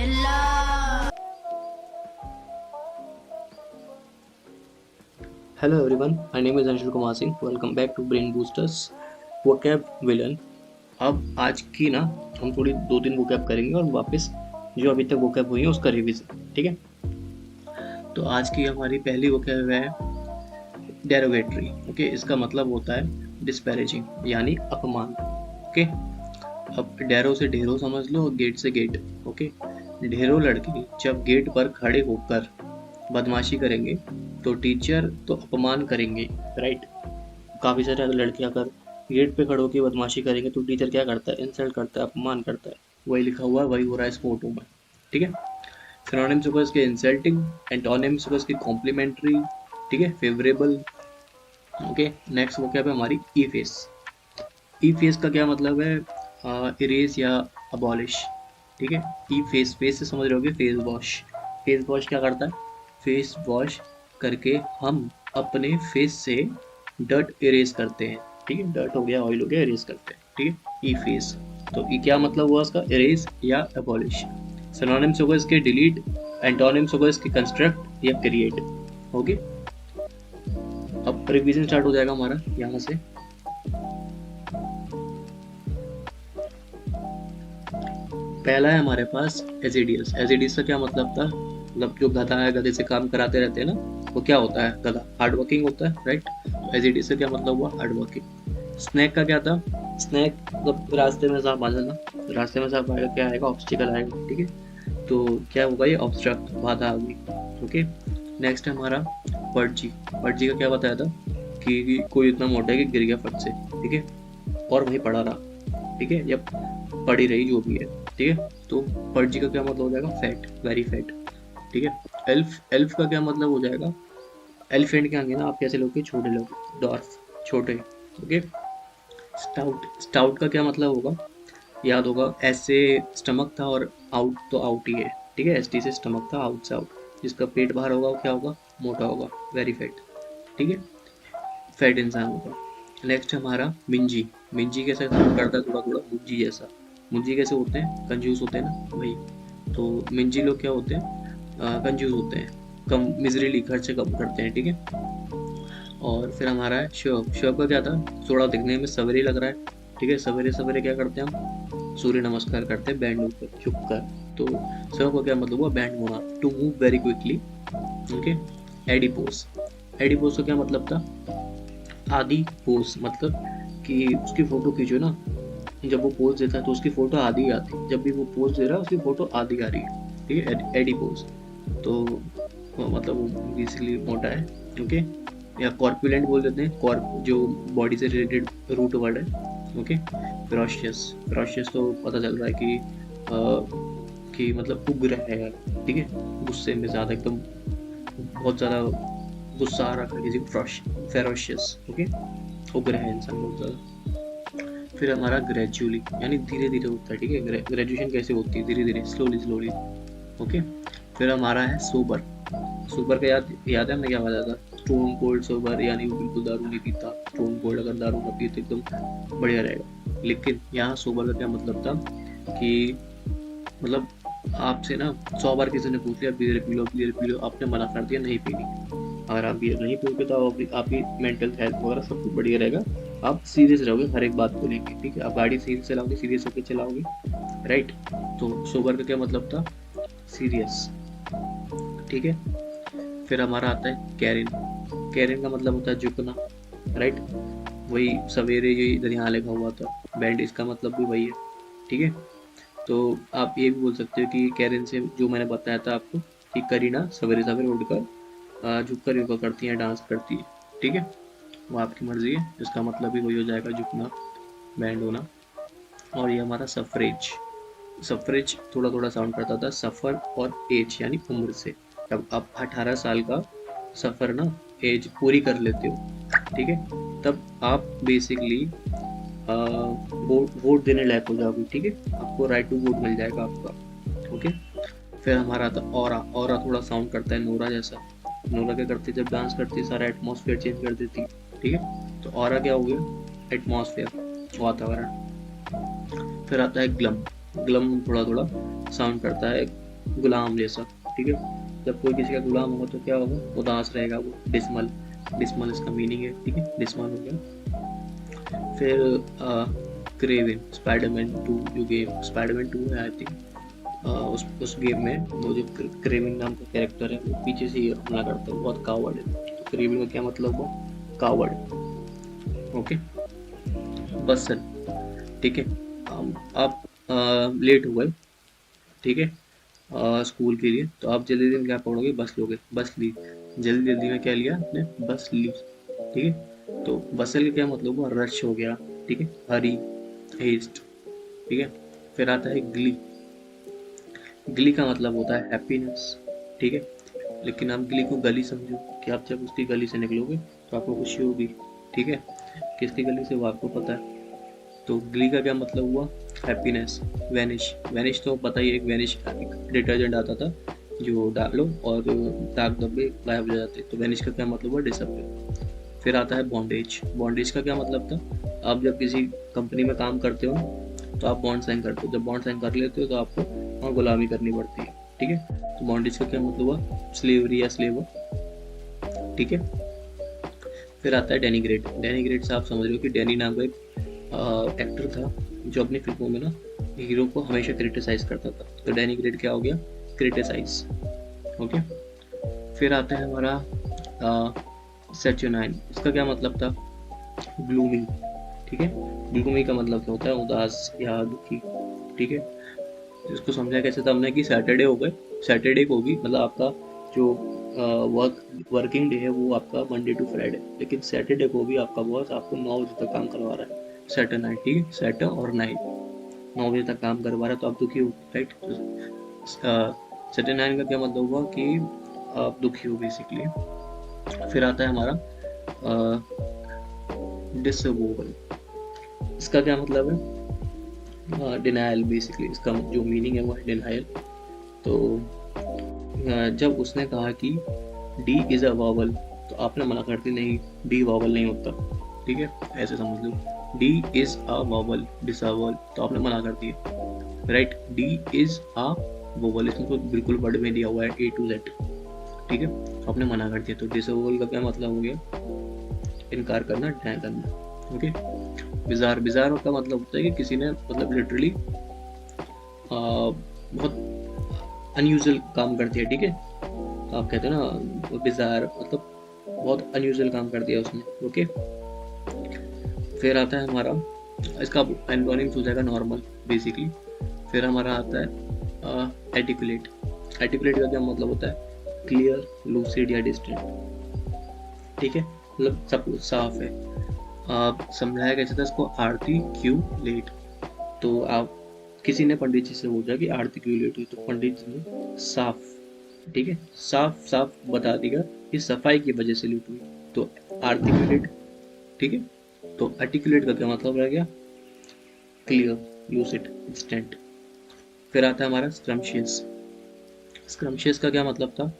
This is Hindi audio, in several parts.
Hello everyone, my name is Anshul Kumar Singh. Welcome back to Brain Boosters vocab villain. अब आज की ना हम थोड़ी 2-3 vocab करेंगे और वापस जो अभी तक vocab हुई है उसका रिवीजन, ठीक है। तो आज की हमारी पहली vocab है डेरोगेटरी। ओके, इसका मतलब होता है डिस्पैरेजिंग यानी अपमान। ओके, अब डेरो से ढेरों समझ लो और गेट से गेट। ओके, ढेरों लड़के जब गेट पर खड़े होकर बदमाशी करेंगे तो टीचर तो अपमान करेंगे, राइट। काफ़ी सारे लड़के अगर गेट पे खड़े होकर बदमाशी करेंगे तो टीचर क्या करता है, इंसल्ट करता है, अपमान करता है। वही लिखा हुआ है, वही हो रहा है इस फोटो में, ठीक है। सिनोनिम्स होगा इसके इंसल्टिंग, एंटोनिम्स होगा इसकी कॉम्प्लीमेंट्री, ठीक है, फेवरेबल। ओके, नेक्स्ट वो क्या है हमारी ई फेस। ई फेस का क्या मतलब है, इरेज या अबॉलिश, ठीक है। ई फेस, फेस से समझ रहे होगे फेस वॉश। फेस वॉश क्या करता है, फेस वॉश करके हम अपने फेस से डर्ट इरेज करते हैं, ठीक है। डर्ट हो गया, ऑयल हो गया, इरेज करते हैं, ठीक है। ई फेस, तो ई क्या मतलब हुआ इसका, इरेज या एबॉलिश। सिनोनिम्स होगा इसके डिलीट, एंटोनिम्स होगा इसके कंस्ट्रक्ट या क्रिएट। ओके, अब रिवीजन स्टार्ट हो जाएगा हमारा यहाँ से। पहला है हमारे पास एजिडियस। एजिडियस का क्या मतलब था, मतलब जो गधा है, गधे से काम कराते रहते हैं ना, वो क्या होता है, गधा हार्ड वर्किंग होता है, राइट। एजिडियस से क्या मतलब हुआ, हार्ड वर्किंग। स्नैक का क्या था, स्नैक मतलब रास्ते में सांप आ जाना। रास्ते में सांप आएगा, क्या आएगा, ऑब्स्टिकल आएगा, ठीक है। तो क्या होगा, ये ऑब्स्ट्रक्ट, बाधा आ गई। ओके, नेक्स्ट है हमारा पर्जी। पर्जी का क्या बताया था कि कोई इतना मोटा है कि गिर गया फट से, ठीक है, और वहीं पड़ा रहा, ठीक है, या पड़ी रही, जो भी है, ठीक है। तो पर्जी का क्या मतलब हो जाएगा, फैट, वेरी फैट, ठीक है। एल्फ, एल्फ का क्या मतलब हो जाएगा, एलिफेंट के आगे ना आप कैसे लोगे, छोटे लोग, डॉर्फ, छोटे। ओके, स्टाउट, स्टाउट का क्या मतलब होगा, याद होगा, ऐसे स्टमक था और आउट तो आउट ही है, ठीक है। एस टी से स्टमक था, आउट से आउट। जिसका पेट बाहर होगा वो क्या होगा, मोटा होगा, वेरी फैट, ठीक है, फैट इंसान होगा। नेक्स्ट हमारा मिंजी। मिंजी कैसे काम करता है, थोड़ा थोड़ा मुंजी जैसा। मुंजी कैसे होते हैं, कंजूस होते हैं ना, वही। तो मिंजी लोग क्या होते हैं, कंजूस होते हैं, कम मिजरीली खर्चे कम करते हैं, ठीक है। और फिर हमारा है शव। शव का क्या था, थोड़ा दिखने में सवेरे लग रहा है, ठीक है। सवेरे सवेरे क्या करते हैं हम, सूर्य नमस्कार करते हैं बैंड ऊपर झुक कर। तो शव का क्या मतलब हुआ, बैंड होना, to move very quickly. Okay, adipose. Adipose का क्या मतलब था, आदि पोज, मतलब कि उसकी फोटो खींचो ना, जब वो पोज देता है तो उसकी फोटो आधी आती है, जब भी वो पोज दे रहा है उसकी फोटो आधी आ रही है, ठीक है, एडी पोज। तो मतलब वो बेसिकली मोटा है, ओके। या कॉर्पुलेंट बोल देते हैं, कॉर्प जो बॉडी से रिलेटेड रूट वर्ड है, ओके। फेरोशियस, फेरोशियस तो पता चल रहा है कि मतलब उग्र है, ठीक है, गुस्से में ज़्यादा, एकदम बहुत ज़्यादा गुस्सा आ रखा है किसी को, फेरोशियस, ओके, उग्र है इंसान बहुत ज़्यादा। फिर हमारा ग्रेजुअली यानी धीरे धीरे होता है, ठीक है। ग्रेजुएशन कैसे होती है, धीरे धीरे, स्लोली स्लोली, ओके। फिर हमारा है सोबर। सोबर का याद है हमें क्या बताया था, स्टोन कोल्ड सोबर, यानी वो बिल्कुल दारू नहीं पीता। स्टोन कोल्ड अगर दारू ना पिए तो एकदम बढ़िया रहेगा। लेकिन यहाँ सोबर का क्या मतलब था कि मतलब आपसे ना 100 बार किसी ने पूछ लिया beer P low, beer P low, आपने मना कर दिया नहीं पीनी। अगर आप बियर नहीं पियोगे तो आपकी मेंटल हेल्थ वगैरह सब कुछ बढ़िया रहेगा, आप सीरियस रहोगे हर एक बात को लेके, ठीक है। आप गाड़ी सीरियस चलाओगे, सीरियस होकर चलाओगे, राइट। तो सोबर का क्या मतलब था, सीरियस, ठीक है। फिर हमारा आता है कैरिन। कैरिन का मतलब होता है झुकना, राइट। वही सवेरे ये इधर यहाँ लिखा हुआ था, बैंड, इसका मतलब भी वही है, ठीक है। तो आप ये भी बोल सकते हो कि कैरिन से जो मैंने बताया था आपको कि करीना सवेरे सवेरे उठकर झुक कर योगा करती है, डांस करती है, ठीक है। वो आपकी मर्जी है, इसका मतलब भी वही हो जाएगा, झुकना, बैंड होना। और ये हमारा सफरेज। सफरेज थोड़ा थोड़ा साउंड करता था, सफ़र और एज यानी उम्र से। जब आप 18 साल का सफ़र ना, एज पूरी कर लेते हो, ठीक है, तब आप बेसिकली वोट वोट देने लायक हो जाओगे, ठीक है। आपको राइट टू वोट मिल जाएगा आपका, ओके। फिर हमारा आता ऑरा। ऑरा थोड़ा साउंड करता है नोरा जैसा। नोरा क्या करती है, जब डांस करती है सारा एटमॉस्फेयर चेंज कर देती है, ठीक है। तो ऑरा क्या हो गया, एटमॉस्फेयर, वातावरण। फिर आता है ग्लम। ग्लम थोड़ा थोड़ा साउंड करता है गुलाम जैसा, ठीक है। जब कोई किसी का गुलाम होगा तो क्या होगा, उदास रहेगा वो, डिसमल, डिसमल इसका मीनिंग है, ठीक है, डिसमल हो गया। फिर क्रेविन, स्पाइडरमैन 2 जो गेम स्पाइडरमैन 2 है आई थिंक, उस गेम में वो जो क्रेविन नाम का कैरेक्टर है वो पीछे से ही हमला करता है, बहुत कावर्ड है। तो क्रेविन का क्या मतलब हुआ, कावर्ड, ओके। बस, ठीक है। आप लेट हो गए, ठीक है, स्कूल के लिए, तो आप जल्दी जल्दी क्या पढ़ोगे, बस लोगे, बस ली, जल्दी जल्दी में क्या लिया आपने, बस ली, ठीक है। तो बसल का क्या मतलब हुआ, रश हो गया, ठीक है, हरी, हेस्ट, ठीक है। फिर आता है ग्ली, ग्ली का मतलब होता है हैप्पीनेस, ठीक है। लेकिन आप ग्ली को गली समझो कि आप जब उसकी गली से निकलोगे तो आपको खुशी होगी, ठीक है। किसकी गली से वो आपको पता है। तो ग्ली का क्या मतलब हुआ, हैप्पीनेस। वैनिश, वैनिश तो पता ही है, एक वैनिश डिटर्जेंट आता था जो डालो और दाग धब्बे गायब हो जाते, तो वैनिश का क्या मतलब हुआ, डिसअपियर। फिर आता है बॉन्डेज, बॉन्डेज का क्या मतलब था, आप जब किसी कंपनी में काम करते हो ना तो आप बॉन्ड साइन करते हो, जब बॉन्ड साइन कर लेते हो तो आपको वहाँ गुलामी करनी पड़ती है, ठीक है। तो बॉन्डेज का क्या मतलब हुआ, स्लेवरी या स्लेवर, ठीक है। फिर आता है डेनिग्रेट, डेनिग्रेट से आप समझ रहे हो कि डेनी नाम का एक एक्टर था जो अपनी फिल्मों में ना हीरो को हमेशा क्रिटिसाइज करता था, तो डेनिग्रेट क्या हो गया, क्रिटिसाइज, ओके। फिर आता है हमारा सेचुनाइन, इसका क्या मतलब था, ग्लूमी, ठीक है। ग्लूमी का मतलब क्या होता है, उदास या दुखी, ठीक है। इसको समझा कैसे था हमने कि सैटरडे हो गए, सैटरडे को भी मतलब आपका जो वर्किंग डे है वो आपका मंडे टू फ्राइडे, लेकिन सैटरडे को भी आपका बॉस आपको 9 बजे तक काम करवा रहा है, सैटर नाइट, ठीक है, सैटर और नाइट 9 बजे तक काम करवा रहा है, तो आप दुखी हो, राइट। सैटर नाइट का क्या मतलब हुआ कि आप दुखी हो बेसिकली। फिर आता है हमारा डिसअवोवल, इसका क्या मतलब है, डिनायल, बेसिकली इसका जो मीनिंग है वो है डिनायल। तो जब उसने कहा कि डी इज अ वॉवल, तो आपने मना कर दी, नहीं डी वॉवल नहीं होता, ठीक है, ऐसे समझ लो, डी इज अ वॉवल, डिसअवल, तो आपने मना कर दिया, right. D is a vowel, इसमें तो बिल्कुल वर्ड में दिया हुआ है ए टू जेड, ठीक है, तो आपने मना कर दिया। तो डिसअवल का क्या मतलब हो गया, इनकार करना, डिनाई करना, ओके। बिजार, बिजार का मतलब होता है कि किसी ने मतलब लिटरली बहुत अनयूजुअल काम कर दिया, ठीक है। तो आप कहते हो ना बिजार, मतलब बहुत अनयूजुअल काम कर दिया उसने, ओके। फिर आता है हमारा, इसका एंटोनिम्स हो जाएगा नॉर्मल बेसिकली। फिर हमारा आता है एटिकुलेट, एटिकुलेट का क्या मतलब होता है, क्लियर, लूसिड या डिस्टेंट, ठीक है, मतलब सब कुछ साफ है। आप समझाया कैसे था इसको, आरती क्यों लेट, तो आप किसी ने पंडित जी से पूछा कि आरती क्यों लेट हुई, तो पंडित जी ने साफ, ठीक है, साफ साफ बता दिया कि सफाई की वजह से लेट हुई, तो आरती क्यों लेट, ठीक है। तो आर्टिकुलेट का क्या मतलब रह गया, क्लियर, लूसिड, डिस्टेंट। फिर आता है हमारा स्क्रम्शियस, स्क्रम्शियस का क्या मतलब था,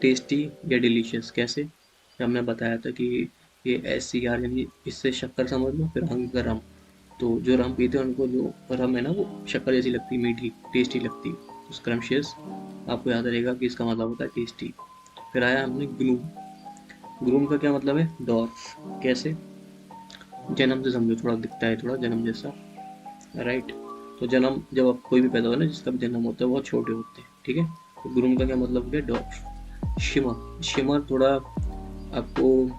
टेस्टी या डिलीशियस, कैसे, हमने बताया था कि ये एस सी आर, यानी इससे शक्कर समझ लो, फिर अंग का रम, तो जो रम पीते हैं उनको जो रम है ना वो शक्कर जैसी लगती है, मीठी टेस्टी लगती है, तो स्क्रम्शियस आपको याद रहेगा कि इसका मतलब होता है टेस्टी। फिर आया हमने ग्लूम, ग्लूम का क्या मतलब है, डॉर्फ, कैसे, जन्म से समझो, थोड़ा दिखता है थोड़ा जन्म जैसा, राइट। तो जन्म जब आप कोई भी पैदा हो ना, जिसका भी जन्म होता है बहुत छोटे होते हैं, ठीक है। तो ग्रूम का क्या मतलब हो गया, डॉर्फ। शिमर, शिमर थोड़ा आपको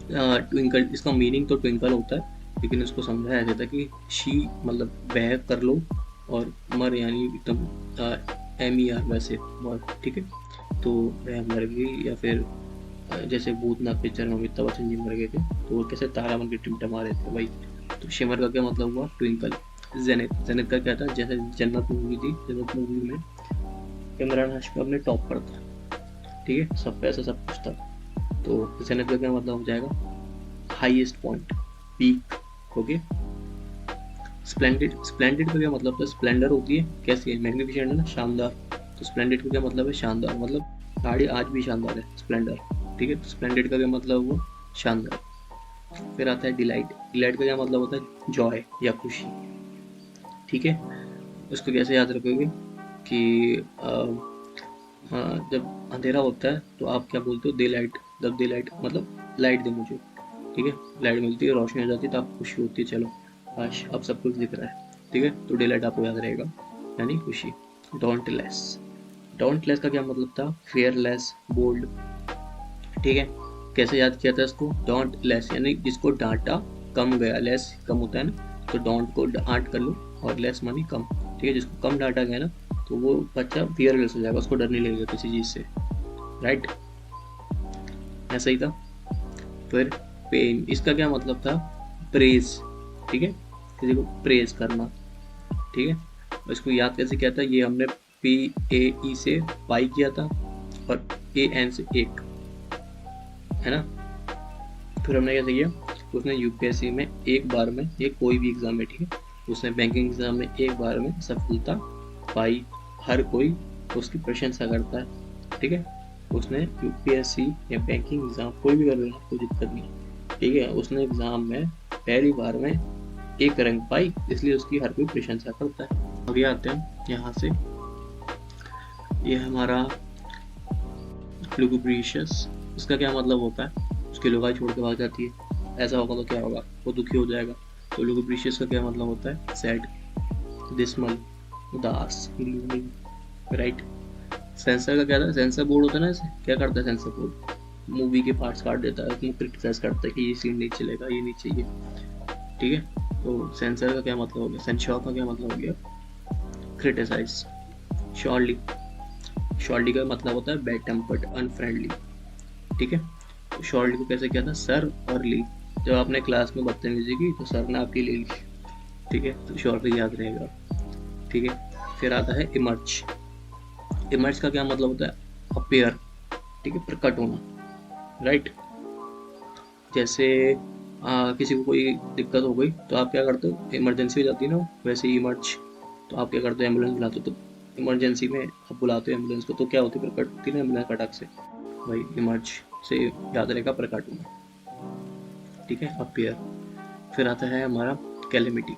ट्विंकल, इसका मीनिंग तो ट्विंकल होता है, लेकिन इसको समझाया जाता है कि शी मतलब वह कर लो, और मर यानी एकदम एम ई आर वैसे मर, ठीक है। तो वह मर गई, या फिर जैसे भूतनाथ पिक्चर में अमिताभ बच्चन जी मर गए थे, तो वो कैसे तारा बन के टिमटमा रहे थे भाई। तो शिमर का क्या मतलब हुआ, ट्विंकल। जेनिथ, जेनिथ का क्या था, जैसे जन्नत मूवी थी, जन्नत मूवी में इमरान हाशमी अपने टॉप पर था, ठीक है, सब पैसा सब कुछ था, तो जेनिथ का क्या मतलब हो जाएगा, highest point, peak, okay. Splendid, splendid का क्या मतलब था, स्प्लेंडर होती है कैसी है, मैग्निफिसेंट है ना, शानदार, तो स्प्लेंडेड का क्या मतलब है, शानदार, मतलब गाड़ी आज भी शानदार है, स्प्लेंडर, ठीक है। तो स्प्लेंडेड का क्या मतलब हुआ, शानदार। फिर आता है डिलाइट, डिलाइट का क्या मतलब होता है, जॉय या खुशी, ठीक है। उसको कैसे याद रखोगे, कि हाँ, जब अंधेरा होता है तो आप क्या बोलते हो, दे लाइट, जब दे लाइट मतलब लाइट दे मुझे, ठीक है, लाइट मिलती है, रोशनी हो जाती है तो आपको खुशी होती है, चलो काश अब सब कुछ दिख रहा है, ठीक है, तो डे लाइट आपको याद रहेगा, यानी खुशी। डोंट लेस, डोंट लेस का क्या मतलब था, फेयरलेस, बोल्ड, ठीक है। कैसे याद किया था इसको, डोंट लेस यानी जिसको डांटा कम गया, लेस कम होता है ना, तो डोंट को डांट कर लो और लेस मानी कम, ठीक है, जिसको कम डांटा गया ना तो वो बच्चा फियरलेस हो जाएगा, उसको डर नहीं लगेगा किसी चीज़ से, राइट, ऐसा ही था। फिर पेन, इसका क्या मतलब था, प्रेज, ठीक है, किसी को प्रेज करना, ठीक है, और इसको याद कैसे किया था, ये हमने पी ए ई से पाई किया था और ए एन से एक, है ना। फिर हमने कैसे किया, उसने यूपीएससी में एक बार में, ये कोई भी एग्जाम में, ठीक है, उसने बैंकिंग एग्जाम में एक बार में सफलता पाई, हर कोई उसकी प्रशंसा करता है, ठीक है, उसने यूपीएससी या बैंकिंग एग्जाम कोई भी कर लेना, कोई दिक्कत नहीं, ठीक है, उसने एग्जाम में पहली बार में एक रैंक पाई, इसलिए उसकी हर कोई प्रशंसा करता है। आगे आते हैं यहाँ से, ये हमारा लुगुब्रिशियस, इसका क्या मतलब होता है, उसकी लुगाई छोड़ के भाग जाती है, ऐसा होगा तो क्या होगा, वो दुखी हो जाएगा, तो लुगुब्रिशियस का क्या मतलब होता है, सैड, डिसमल, उदास, ग्लूमी, राइट। सेंसर का क्या था, सेंसर बोर्ड होता है ना, इसे क्या करता है सेंसर बोर्ड, मूवी के पार्ट्स काट देता है, उसमें क्रिटिसाइज करता है कि ये सीन नहीं चलेगा, ये नहीं चाहिए, ठीक है, तो सेंसर का क्या मतलब हो गया, सेंसर का क्या मतलब हो गया, क्रिटिसाइज। शॉर्टली, शॉर्टली का मतलब होता है बैड टेम्पर्ड, अनफ्रेंडली, ठीक है, तो शॉर्टली को कैसे किया था, सर और ली, जब आपने क्लास में बदतमीजी की तो सर ने आपकी ले ली, ठीक है, तो शॉर्टली याद रहेगा, ठीक है। फिर आता है इमर्ज, इमर्ज का क्या मतलब होता है, अपीयर, ठीक है, प्रकट होना, राइट। जैसे किसी को कोई दिक्कत हो गई तो आप क्या करते हो, इमरजेंसी हो जाती है ना, वैसे ही इमर्ज, तो आप क्या करते हो, एम्बुलेंस बुलाते हो, तो इमरजेंसी में आप बुलाते हो एम्बुलेंस को, तो क्या होती है, प्रकट होती है ना एम्बुलेंस फटाक से, वही इमर्ज से याद रहेगा, प्रकट होना, ठीक है, अपीयर। फिर आता है हमारा कैलेमिटी,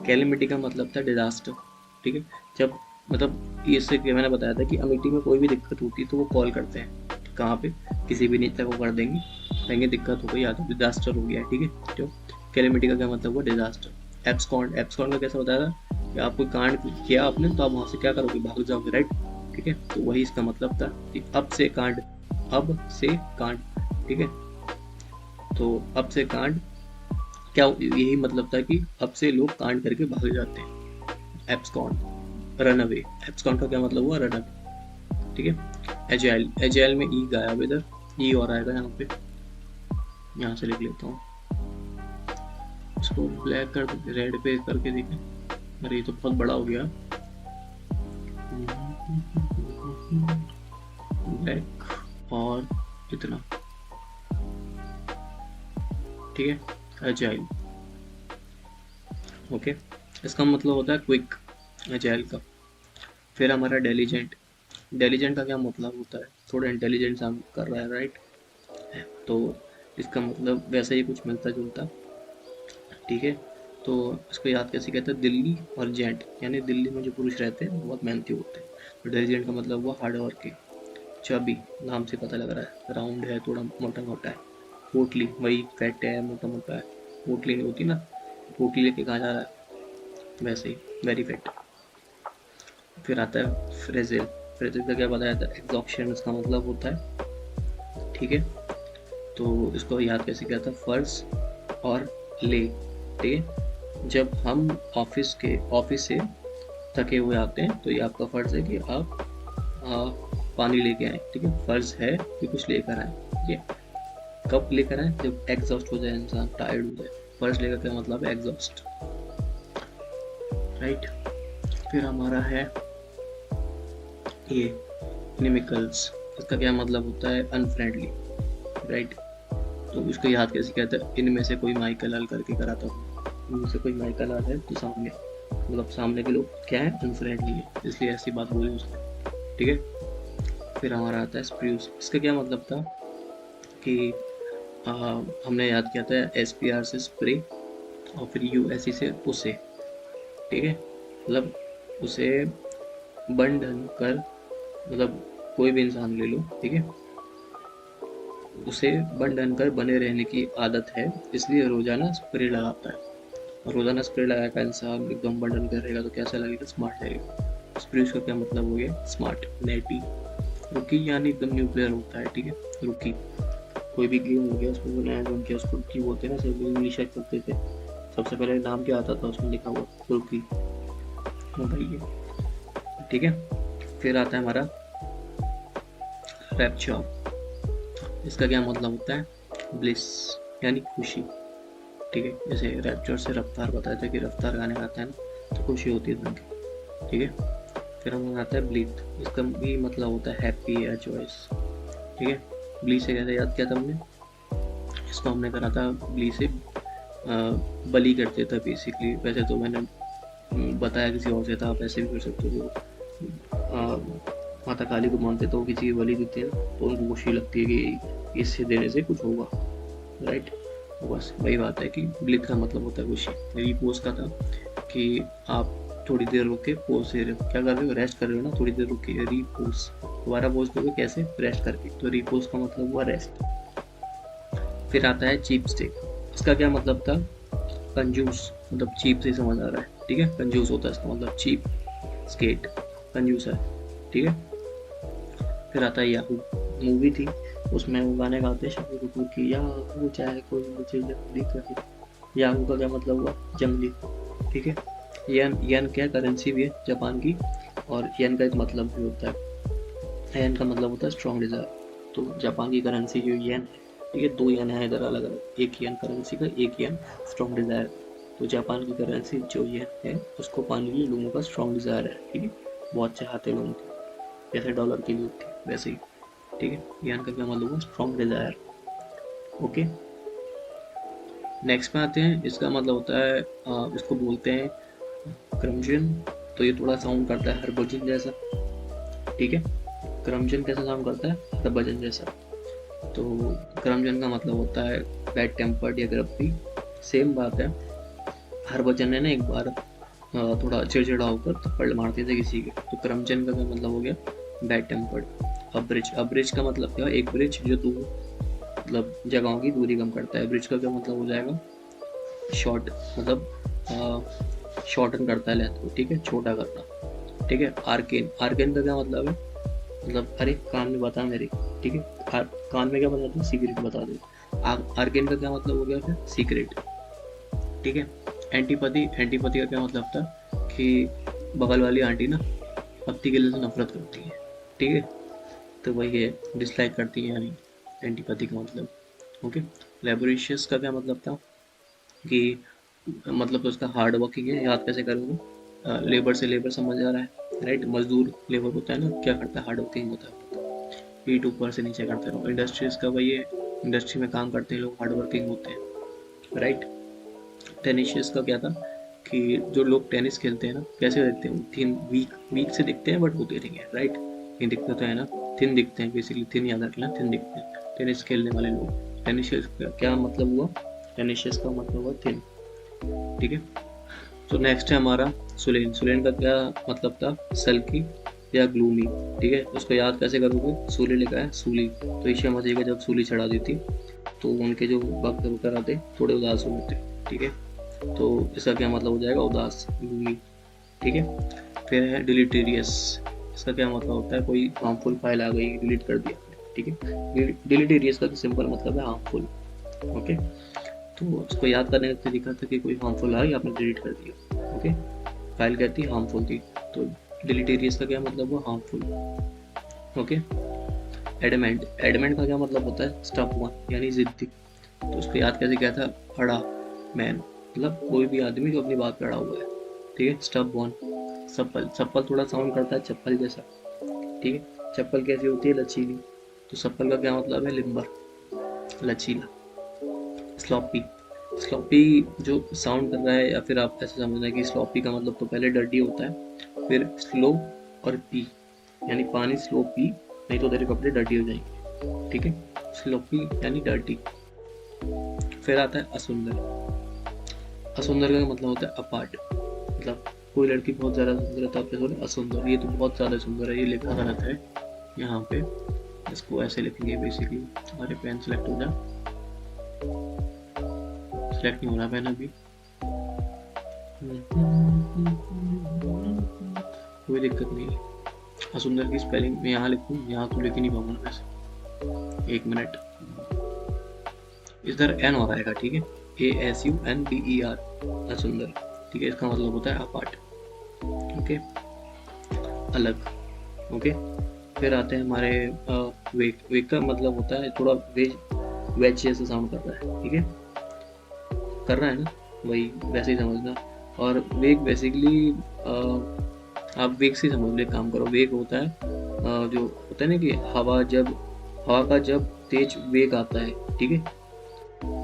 कैलेमिटी का मतलब था डिजास्टर, ठीक है, जब मतलब इससे मैंने बताया था कि अमेठी में कोई भी दिक्कत होती है तो वो कॉल करते हैं, कहाँ पे, किसी भी नेता को कर देंगे, कहेंगे दिक्कत हो गई या तो डिजास्टर हो गया है, ठीक है, तो कैलेमिटी का क्या मतलब हुआ, डिजास्टर। एब्सकॉन्ड, एब्सकॉन्ड का कैसा बताया था कि आप कोई कांड किया आपने तो आप वहाँ से क्या करोगे, भाग जाओगे, राइट, ठीक है, तो वही इसका मतलब था कि अब से कांड, अब से कांड, ठीक है, तो अब से कांड, क्या यही मतलब था कि अब से लोग कांड करके भाग जाते हैं, एब्सकॉन्ड, रन अवे, एब्सकॉन्ड का क्या मतलब हुआ, रन अवे, ठीक है। एजाइल, एजाइल में ई गायब, इधर ई और आएगा यहाँ पे, यहाँ से लिख लेता हूँ, इसको ब्लैक कर, रेड पे करके देखें, अरे ये तो बहुत बड़ा हो गया, ब्लैक और इतना, ठीक है, एजाइल, ओके, इसका मतलब होता है क्विक, एजाइल का। फिर हमारा डेलीजेंट, डेलीजेंट का क्या मतलब होता है, थोड़ा इंटेलिजेंट काम कर रहा है, राइट, तो इसका मतलब वैसे ही कुछ मिलता जुलता, ठीक है, तो इसको याद कैसे कहते हैं, दिल्ली और जेंट, यानी दिल्ली में जो पुरुष रहते हैं वो बहुत मेहनती होते हैं, तो डेलीजेंट का मतलब हुआ हार्ड वर्किंग। चबी, नाम से पता लग रहा है, राउंड है, थोड़ा मोटा मोटा है। पोटली, वही फैट है, मोटा मोटा है, पोटली नहीं होती ना, पोटली लेके कहाँ जा रहा है, वैसे ही वेरी फैट। फिर आता है फ्रेजिल, फ्रेजिल का क्या बताया था, एग्जॉक्शन इसका मतलब होता है, ठीक है, तो इसको याद कैसे किया था, फर्ज और ले, ठीक है, जब हम ऑफिस से थके हुए आते हैं तो ये आपका फर्ज है कि आप पानी लेके आए, ठीक है, फर्ज है कि कुछ लेकर आए, ठीक है, कब लेकर आए, जब एग्जॉस्ट हो जाए इंसान, टायर्ड हो जाए, फर्ज लेकर क्या मतलब है, एग्जॉस्ट, राइट। फिर हमारा है ये निमिकल्स, इसका क्या मतलब होता है, अनफ्रेंडली, राइट, तो इसको याद कैसे कहते हैं, इनमें से कोई माइकल लाल करके कराता हूँ, इनमें से कोई माइकल लाल है तो सामने, मतलब सामने के लोग क्या है, अनफ्रेंडली है, इसलिए ऐसी बात बोली उसने, ठीक है। फिर हमारा आता है स्प्रूस, इसका क्या मतलब था कि हमने याद किया था SPR से स्प्रे और फिर USE से उसे, ठीक है, मतलब उसे बन ढन कर, मतलब कोई भी इंसान ले लो, ठीक है, उसे बन ढन कर बने रहने की आदत है, इसलिए रोजाना स्प्रे लगाता है। रोजाना स्प्रे लगाएगा इंसान, एकदम बन ढन कर रहेगा तो कैसा लगेगा, स्मार्ट लगेगा। स्प्रे का क्या मतलब हो गया, स्मार्ट। नेटी, रुकी यानी एकदम न्यू प्लेयर होता है, ठीक है, रुकी। कोई भी गेम हो गया उसमें जो नया गेम किया उसको रुकी बोलते हैं ना, सब इंग्लिश करते थे। सबसे पहले नाम क्या आता था उसमें लिखा हुआ, रुकी, बताइए, ठीक है। फिर आता है हमारा रैप्चर। इसका क्या मतलब होता है, ब्लिस यानी खुशी, ठीक है। जैसे रैप्चर से रफ्तार बताया था कि रफ्तार गाने गाता है ना तो खुशी होती है उनकी, ठीक है। फिर हमारा आता है ब्लीथ, इसका भी मतलब होता है हैप्पी या जॉयस, ठीक है। ब्ली से कैसे याद किया था हमने, इसको हमने करा था ब्ली से बलि करते थे बेसिकली। वैसे तो मैंने बताया किसी और से था, आप ऐसे भी कर सकते हो। माता काली को मानते तो किसी की बलि देते हैं तो उनको खुशी लगती है कि इससे देने से कुछ होगा, राइट। तो बस वही बात है कि ब्लिथ का मतलब होता है खुशी। रिपोज का था कि आप थोड़ी देर रुक के पोज दे रहे हो, क्या कर रहे हो, रेस्ट कर रहे हो ना, थोड़ी देर रुक के रिपोज। दोबारा पोज दोगे कैसे, रेस्ट करके, तो रिपोज का मतलब हुआ रेस्ट। फिर आता है चीप स्टेक, इसका क्या मतलब था, कंजूस, मतलब चीप से समझ आ रहा है, ठीक है, कंजूस होता है इसका मतलब, चीप स्केट, कंजूस है, ठीक है। फिर आता है याहू, मूवी थी उसमें वो गाने गाते शाहिद कपूर की, याहू चाहे कोई मुझे जल्दी करे। याहू का क्या मतलब हुआ, जंगली, ठीक है। येन, येन क्या करेंसी भी है जापान की, और येन का एक मतलब भी होता है, येन का मतलब होता है स्ट्रॉन्ग डिजायर। तो जापान की करेंसी जो येन है, ठीक है, दो येन है इधर अलग अलग, एक येन करेंसी का, एक येन स्ट्रॉन्ग डिजायर। तो जापान की करेंसी जो येन है उसको पाने के लिए लोगों का स्ट्रॉन्ग डिजायर है, ठीक है, बहुत चाहते लोगों की, जैसे डॉलर की नीड थी वैसे ही, ठीक है। येन का क्या मतलब हुआ, स्ट्रॉन्ग डिजायर, ओके। नेक्स्ट में आते हैं, इसका मतलब होता है इसको बोलते हैं क्रमजन। तो ये थोड़ा साउंड करता है हरभजन जैसा, ठीक है। क्रमजन कैसा साउंड करता है, हरभजन जैसा। तो क्रमजन का मतलब होता है बैड टेम्पर्ड या ग्रप्पी, सेम बात है। हरभजन ने ना एक बार थोड़ा चिड़चिड़ा होकर थप्पड़ मारते थे किसी के, तो क्रमजन का क्या मतलब हो गया, बैड टेम्पर्ड। अब्रिज, अब्रिज का मतलब क्या, एक ब्रिज जो दूर, मतलब जगहों की दूरी कम करता है। ब्रिज का क्या मतलब हो जाएगा, शॉर्ट, मतलब शॉर्टन करता है लेंथ को, ठीक है, छोटा करना, ठीक है। आर्केन, आर्केन का क्या मतलब है, मतलब अरे कान में बता मेरे, ठीक है, कान में क्या बताते हैं, सीक्रेट बता दे। आर्केन का क्या मतलब हो गया फिर, सीक्रेट, ठीक है। एंटीपैथी, एंटीपैथी का क्या मतलब था कि बगल वाली आंटी ना पत्ती के लिए से नफरत करती है, ठीक है, तो वही है, डिसलाइक करती है यानी एंटीपैथी का मतलब, ओके। लेबोरेशियस का क्या मतलब था कि मतलब तो उसका हार्ड वर्किंग है, याद कैसे करोगे, लेबर से लेबर समझ आ रहा है, राइट। मजदूर लेबर होता है ना, क्या करता है, हार्ड वर्किंग होता है, पीठ ऊपर से नीचे करते रहो। इंडस्ट्रीज का वही है, इंडस्ट्री में काम करते हैं लोग, हार्ड वर्किंग होते हैं, राइट। टेनिशियस का क्या था कि जो लोग टेनिस खेलते हैं ना कैसे दिखते हैं, थिन, वीक, वीक से दिखते हैं बट होते नहीं है, राइट। ये दिखता तो है ना, थिन दिखते हैं बेसिकली, थिन याद रखना, थिन दिखते हैं टेनिस खेलने वाले लोग। टेनिशियस का क्या मतलब हुआ, टेनिशियस का मतलब हुआ थिन, ठीक है। तो नेक्स्ट है हमारा सुलेन। सुलेन का क्या मतलब था, सल्की या ग्लूमी, ठीक है। उसको याद कैसे करोगे, सूली लिखा है, सूली, तो ईशा मसीह का जब सूली चढ़ा दी थी तो उनके जो भक्त वगैरह थे थोड़े उदास हुए थे, ठीक है। तो इसका क्या मतलब हो जाएगा, उदास, ग्लूमी, ठीक है। फिर है डिलीटेरियस, इसका क्या मतलब होता है, कोई हार्मफुल फाइल आ गई, डिलीट कर दिया, ठीक है। डिलीटेरियस का तो सिंपल मतलब है हार्मफुल, ओके। तो उसको याद करने का तरीका था कि कोई हार्मफुल आई आपने डिलीट कर दिया, ओके। फाइल कहती हार्मफुल थी, तो डिलीटेरियस का क्या मतलब हुआ, हार्मफुल, ओके। एडमेंट, एडमेंट का क्या मतलब होता है, स्टफ वन यानी जिद्दी। तो उसको याद कैसे किया था, अड़ा, मैन, मतलब कोई भी आदमी जो अपनी बात पे अड़ा हुआ है, ठीक है, स्टफ वन। चप्पल, चप्पल थोड़ा साउंड करता है चप्पल जैसा, ठीक है। चप्पल कैसी होती है, लचीली, तो चप्पल का क्या मतलब है, लिम्बर, लचीला। स्लॉपी, स्लॉपी जो साउंड कर रहा है, या फिर आप ऐसे समझना कि स्लॉपी का मतलब तो पहले डर्टी होता है, फिर स्लो और पी, यानी पानी स्लो पी, नहीं तो तेरे कपड़े डर्टी हो जाएंगे, ठीक है। स्लोपी यानी डर्टी। फिर आता है असुंदर, असुंदर का मतलब होता है अपार्ट, मतलब कोई लड़की बहुत ज़्यादा सुंदर है तो आप क्या बोले असुंदर, ये तो बहुत ज़्यादा सुंदर है, ये लिखा गलत है यहाँ पे। इसको ऐसे लिखेंगे बेसिकली। हमारे पेन सेलेक्ट हो जा, सेलेक्ट नहीं हो रहा पेन अभी। कोई दिक्कत नहीं है। असुंदर की स्पेलिंग मैं यहाँ लिखूँ, यहाँ तो लिख ही नहीं पाऊंगा वैसे। एक मिनट, इधर एन और आएगा, ठीक है, ASUNDER, असुंदर, ठीक है, इसका मतलब होता है अपार्ट, ओके, अलग, ओके। फिर आते हैं हमारे वेक। वेक का मतलब होता है थोड़ा वेज जैसा साउंड कर रहा है, ठीक है, कर रहा है ना, वही वैसे ही समझना। और वेग बेसिकली आप वेग से समझ ले, काम करो। वेग होता है जो होता है ना कि हवा का जब तेज वेग आता है, ठीक है,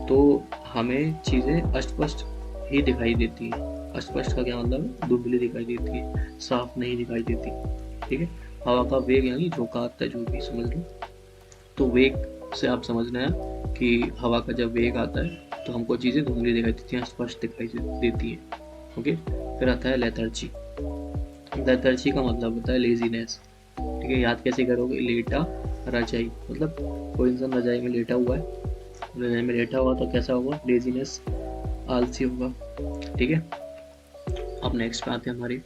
तो हमें चीज़ें अस्पष्ट ही दिखाई देती हैं। अस्पष्ट का क्या मतलब है, धुंधली दिखाई देती है, साफ नहीं दिखाई देती, ठीक है। हवा का वेग यानी झोंका, जो भी समझ लो। तो वेग से आप समझना है कि हवा का जब वेग आता है तो हमको चीज़ें धुंधली दिखाई देती हैं, स्पष्ट दिखाई देती हैं, ओके। फिर आता है लेथर्जी। लेथर्जी का मतलब होता है लेजीनेस, ठीक है। याद कैसे करोगे, लेटा रजाई, मतलब कोई इंसान रजाई में लेटा हुआ है, रजाई में लेटा हुआ तो कैसा होगा, लेजीनेस, आलसी होगा, ठीक है। अब नेक्स्ट पे आते हैं हमारी,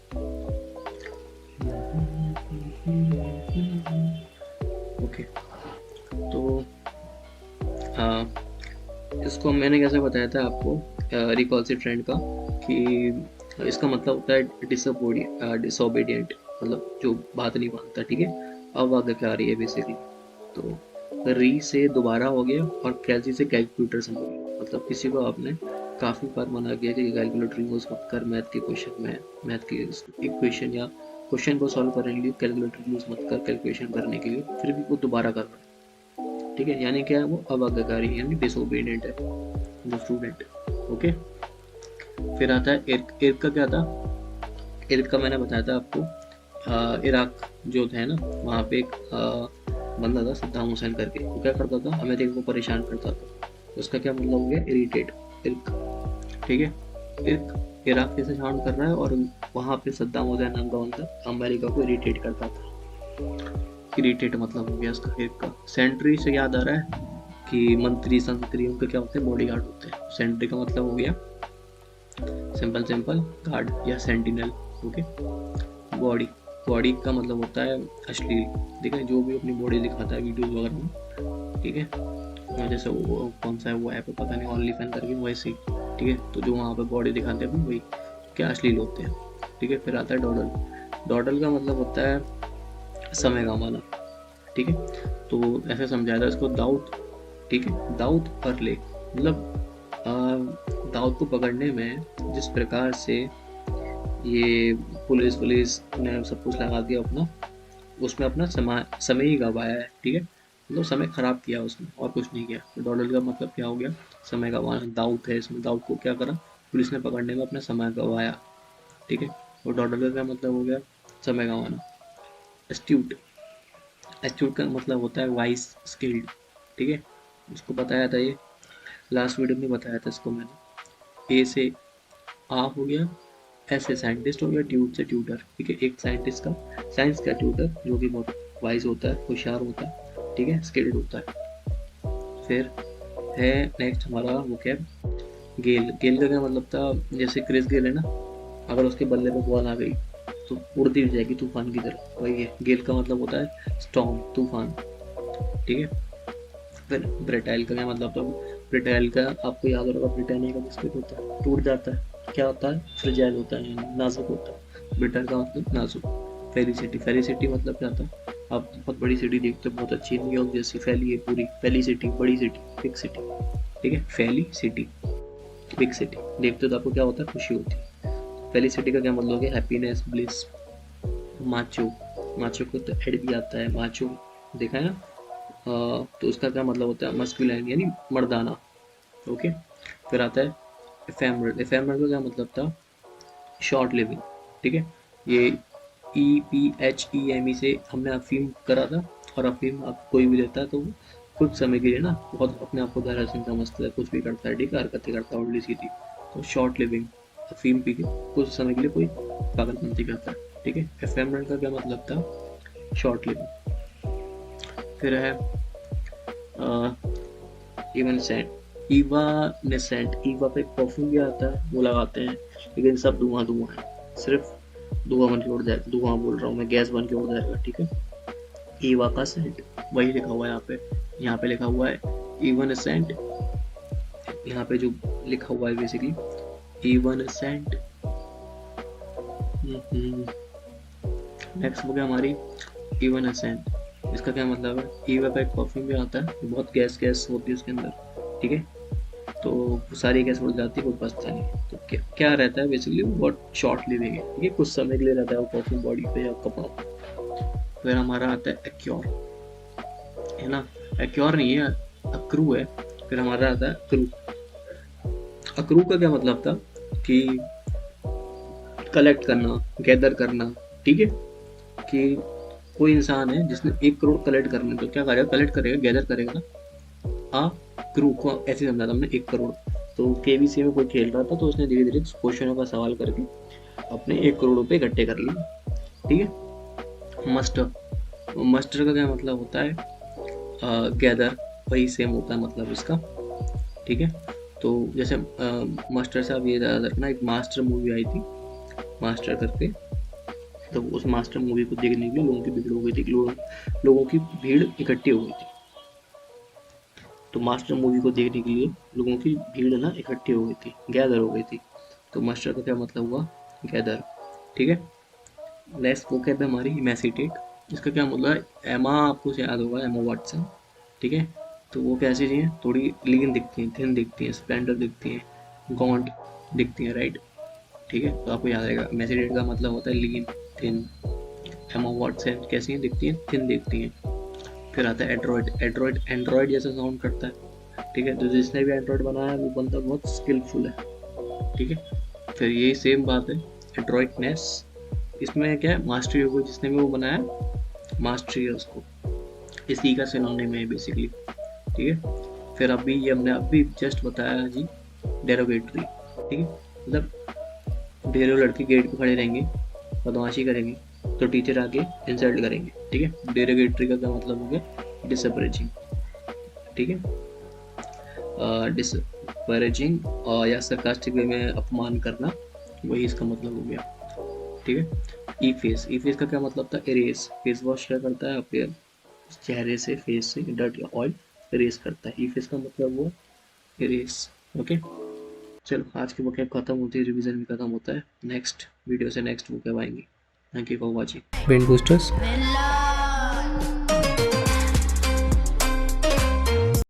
ओके। तो इसको मैंने कैसे बताया था आपको रिकॉल्सिव ट्रेंड का, कि इसका मतलब होता है डिसोबीडियंट, मतलब जो बात नहीं मानता, ठीक है। अब आगे क्या आ रही है बेसिकली, तो री से दोबारा हो गया और कैलसी से कैलकुलेटर समझ गया। मतलब किसी को आपने काफ़ी बार मना किया कि कैलकुलेटर यूज़ मत कर मैथ के क्वेश्चन में, मैथ की इक्वेशन या क्वेश्चन को सॉल्व करने के लिए कैलकुलेटर यूज़ मत कर कैलकुलेशन करने के लिए, फिर भी वो दोबारा कर रहा है, ठीक है। यानी क्या है, वो अबाध्यकारी है, यानी डिसोबीडियंट है जो स्टूडेंट, ओके। फिर आता है इर्क। इर्क का क्या था, इर्क का मैंने बताया था आपको, इराक जो है ना, वहाँ पे एक बंदा था सद्दाम हुसैन करके, वो क्या करता था, अमेरिका को परेशान करता था। उसका क्या मतलब हो गया, इरिटेट, इर्क, ठीक है। इर्क इराक कैसे साउंड कर रहा है, और वहाँ पे सद्दाम हुसैन नाम का बंदा अमेरिका को इरिटेट करता था। इरिटेट मतलब हो गया उसका इर्क का। सेंट्री से याद आ रहा है कि मंत्री संतरी उनके क्या होते हैं, बॉडी गार्ड होते हैं। सेंट्री का मतलब हो गया सिंपल गार्ड या सेंटिनल, ओके। बॉडी, बॉडी का मतलब होता है अश्लील, ठीक है, जो भी अपनी बॉडी दिखाता है वीडियोस वगैरह में, ठीक है। जैसे वो कौन सा है वो ऐप है पता नहीं, ओनली फैन करके, वैसे ही, ठीक है। तो जो वहाँ पे बॉडी दिखाते हैं वही क्या अश्लील होते हैं, ठीक है। फिर आता है डॉडल। डॉडल का मतलब होता है समय गंवाना, ठीक है। तो ऐसे समझाया था इसको, दाऊद, ठीक है, दाऊद पर ले, मतलब दाऊद को पकड़ने में जिस प्रकार से ये पुलिस ने सब कुछ लगा दिया अपना, उसमें अपना समय ही गवाया है, ठीक है। मतलब समय खराब किया उसने और कुछ नहीं किया। तो डॉलर का मतलब क्या हो गया, समय गवाना। दाऊद है इसमें, दाऊद को क्या करा, पुलिस ने पकड़ने में अपना समय गवाया, ठीक है। और डॉलर का क्या मतलब हो गया, समय गवाना। एस्ट्यूट, एस्ट्यूट का मतलब होता है वाइस, स्किल्ड, ठीक है। उसको बताया था, ये लास्ट वीडियो में बताया था इसको मैंने। ए से आ हो गया, ऐसे साइंटिस्ट हो गया, ट्यूट से ट्यूटर, ठीक है। एक साइंटिस्ट का, साइंस का ट्यूटर जो कि बहुत वाइज होता है, होशियार होता है, ठीक है, स्किल्ड होता है। फिर है नेक्स्ट हमारा वो क्या, गेल। गेल का क्या मतलब था, जैसे क्रिस गेल है ना, अगर उसके बल्ले पे बॉल आ गई तो उड़ती जाएगी तूफान की तरफ, वही है। गेल का मतलब होता है स्टॉर्म, तूफान, ठीक है। फिर ब्रेटाइल का क्या मतलब था, ब्रिटाइल का आपको याद होगा, ब्रिटानिया का बिस्किट होता है, टूट जाता है, क्या होता है, फ्रिजाइल होता है, नाजुक होता है। ब्रिटाइल का मतलब नाजुक। फेलिसिटी, फेलिसिटी मतलब क्या होता है, आप बहुत बड़ी सिटी देखते हो, बहुत अच्छी, न्यूयॉर्क जैसी फैली है पूरी, फैली सिटी, बड़ी सिटी, बिग सिटी, ठीक है। फैली सिटी, बिग सिटी देखते हो तो आपको क्या होता है, खुशी होती है। फैली सिटी का क्या मतलब हो गया, हैप्पीनेस, ब्लिस। माचो, माचो को तो हेड भी आता है, माचो देखा है ना। तो उसका क्या मतलब होता है, मस्कुलाइन यानी मर्दाना, ओके। फिर आता है एफेमरल। एफेमरल का क्या मतलब था, शॉर्ट लिविंग, ठीक है। ये EPHEME से हमने अफीम करा था, और अफीम आप कोई भी लेता है तो कुछ समय के लिए ना बहुत अपने आप को दरअसल समझता है, कुछ भी करता है, ठीक है, हरकतें करता है उल्टी सीधी, तो शॉर्ट लिविंग, अफीम पी के कुछ समय के लिए कोई पागलपंती करता है, ठीक है। एफेमरल का क्या मतलब था, शॉर्ट लिविंग। फिर है इवनसेंट, इवानेसेंट, ईवा पे एक परफ्यूम भी आता है, वो लगाते हैं, लेकिन सब धुआं धुआं है, सिर्फ धुआं बन के उड़ जाएगा, धुआं बोल रहा हूँ मैं, गैस बन के उड़ जाएगा, ठीक है। ईवा का सेंट, वही लिखा हुआ है यहाँ पे लिखा हुआ है इवनसेंट, यहाँ पे जो लिखा हुआ है बेसिकली इवनसेंट। नेक्स्ट हो गया हमारी इवनसेंट, इसका क्या मतलब है, ईवा का एक परफ्यूम भी आता है, बहुत गैस गैस होती है उसके अंदर, ठीक है। तो सारी गैस उड़ जाती है, कोई बचता नहीं है। तो क्या रहता है बेसिकली, वो बहुत शॉर्ट लिविंग है, ठीक है, कुछ समय के लिए रहता है वो परफ्यूम बॉडी पे या कपड़ों पे। फिर हमारा आता है एक्योर, है ना, एक्योर नहीं है, अक्रू है। फिर हमारा आता है अक्रू। अक्रू का क्या मतलब था कि कलेक्ट करना, गैदर करना, ठीक है, कि कोई इंसान है जिसने 1 करोड़ कलेक्ट करने, तो क्या करेगा, कलेक्ट करेगा, गैदर करेगा ना, आ क्रू को ऐसे समझा था हमने 1 करोड़। तो केबीसी में कोई खेल रहा था, तो उसने धीरे धीरे क्वेश्चनों का सवाल करके अपने 1 करोड़ रुपए इकट्ठे कर लिए, ठीक है। मस्टर, मस्टर का क्या मतलब होता है, गैदर, वही सेम होता है मतलब इसका, ठीक है। तो जैसे मास्टर से आप ये याद रखना, एक मास्टर मूवी आई थी, मास्टर करके, तो उस मास्टर मूवी को देखने के लिए लोगों की भीड़ हो गई थी, लोगों की भीड़ इकट्ठी हो गई थी। तो मास्टर मूवी को देखने के लिए लोगों की भीड़ ना इकट्ठी हो गई थी, गैदर हो गई थी। तो मास्टर का क्या मतलब हुआ, गैदर, ठीक है। नेक्स्ट वो कहते हैं हमारी इमेसिटेट, इसका क्या मतलब है, एमा आपको याद होगा, एमा वाटसन, ठीक है। तो वो कैसी चाहिए, थोड़ी लीन दिखती हैं, थिन दिखती हैं, स्प्लेंडर दिखती हैं, गॉन्ट दिखती हैं, राइट, ठीक है। तो आपको याद रहेगा इमेसिटेट का मतलब होता है लीन, थिन। एमा वाटसन कैसी हैं, दिखती हैं, थिन दिखती हैं। फिर आता है एंड्रॉयड, एंड्रॉयड एंड्रॉयड जैसा साउंड करता है, ठीक है। तो जिसने भी एंड्रॉयड बनाया है वो बंदा बहुत स्किलफुल है, ठीक है। फिर यही सेम बात है एड्रॉइडनेस, इसमें क्या है, मास्टरी हो गई, जिसने भी वो बनाया मास्टरी है उसको, इसी का सिनोनिम है बेसिकली, ठीक है। फिर अभी ये हमने अभी जस्ट बताया जी, डेरोगेटरी, ठीक है, मतलब ढेरों लड़के गेट पे खड़े रहेंगे, बदमाशी करेंगे, तो टीचर आके इंसल्ट करेंगे, ठीक है। डेरोगेटरी का क्या मतलब हो गया, डिसअपरेजिंग, ठीक है, डिसपैरेजिंग या सरकास्टिक वे में अपमान करना, वही इसका मतलब हो गया, ठीक है। ई फेस, ई फेस का क्या मतलब था, इरेज, फेस वॉश क्या करता है, अपने चेहरे से, फेस से डर्ट या ऑयल इरेज करता है, ई फेस का मतलब वो इरेज, ओके। चलो आज की बुक खत्म होती है, रिवीजन भी खत्म होता है, नेक्स्ट वीडियो से नेक्स्ट बुक आएंगी। Thank you for watching. Brain boosters.